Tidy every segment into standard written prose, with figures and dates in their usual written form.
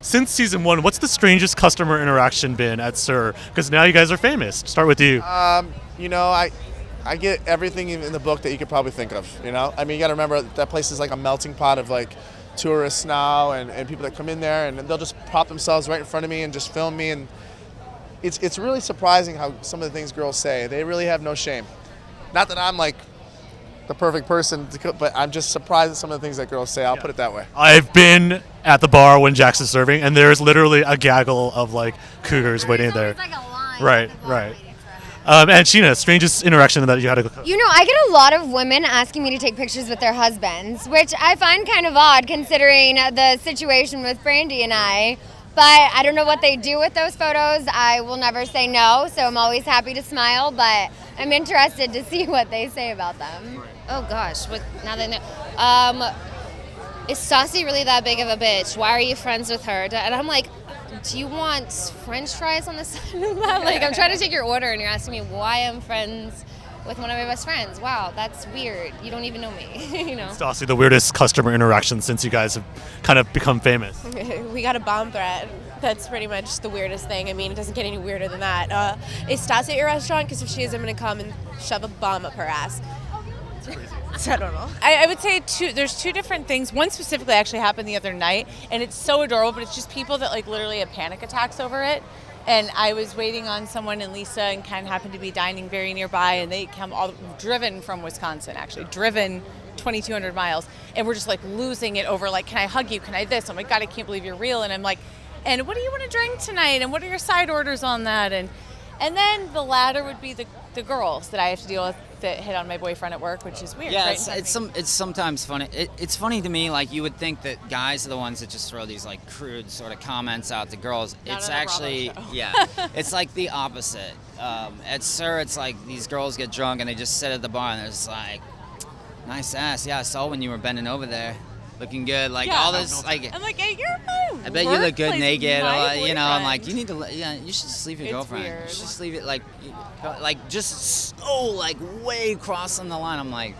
since season 1, what's the strangest customer interaction been at Sir? Because now you guys are famous. Start with you. You know, I get everything in the book that you could probably think of, you know? I mean, you got to remember that place is like a melting pot of like tourists now and people that come in there, and they'll just prop themselves right in front of me and just film me, and it's really surprising how some of the things girls say. They really have no shame. Not that I'm like the perfect person to cook, but I'm just surprised at some of the things that girls say. I'll put it that way. I've been at the bar when Jackson's serving, and there's literally a gaggle of like cougars waiting there. Like a line Right, at the bar right. waiting for him. And Sheena, strangest interaction that you had to. You know, I get a lot of women asking me to take pictures with their husbands, which I find kind of odd considering the situation with Brandy and I. But I don't know what they do with those photos. I will never say no, so I'm always happy to smile, but I'm interested to see what they say about them. Oh gosh, now they know. Is Stassi really that big of a bitch? Why are you friends with her? And I'm like, do you want French fries on the side of that? Like, I'm trying to take your order and you're asking me why I'm friends with one of my best friends. Wow, that's weird. You don't even know me, you know? Stassi, the weirdest customer interaction since you guys have kind of become famous. We got a bomb threat. That's pretty much the weirdest thing. I mean, it doesn't get any weirder than that. Is Stassi at your restaurant? Because if she is, I'm going to come and shove a bomb up her ass. So I don't know. I would say there's two different things. One specifically actually happened the other night, and it's so adorable, but it's just people that like literally have panic attacks over it. And I was waiting on someone, and Lisa and Ken happened to be dining very nearby, and they come all driven from Wisconsin, actually, driven 2,200 miles, and we're just like losing it over like, can I hug you? Can I this? Oh my God, I can't believe you're real. And I'm like, and what do you want to drink tonight? And what are your side orders on that? And then the latter would be the girls that I have to deal with that hit on my boyfriend at work, which is weird. Yeah, right? it's sometimes funny. It's funny to me. Like you would think that guys are the ones that just throw these like crude sort of comments out to girls. Not It's on a actually Bravo show. yeah, it's like the opposite. At Sir, it's like these girls get drunk and they just sit at the bar and they're just like, nice ass. Yeah, I saw when you were bending over there, looking good. Like Yeah. all this like. I'm like, hey, you're fine. I bet you look good naked, or, you know. I'm boyfriend. like, you need to, yeah, you should just leave your It's girlfriend. weird. You should just leave it like just so like way crossing the line. I'm like,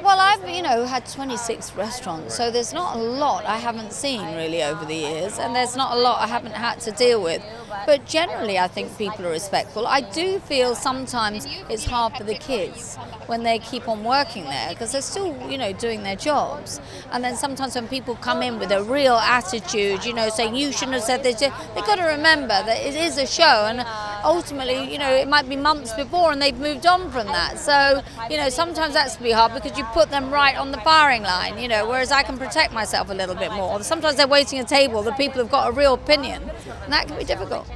Well, I've, had 26 restaurants, so there's not a lot I haven't seen really over the years, and there's not a lot I haven't had to deal with. But generally, I think people are respectful. I do feel sometimes it's hard for the kids when they keep on working there, because they're still, doing their jobs. And then sometimes when people come in with a real attitude, saying you shouldn't have said this, they've got to remember that it is a show, and ultimately, it might be months before and they've moved on from that. So, sometimes that's to be hard because you put them right on the firing line, whereas I can protect myself a little bit more. Sometimes they're waiting at a table, the people have got a real opinion, and that can be difficult.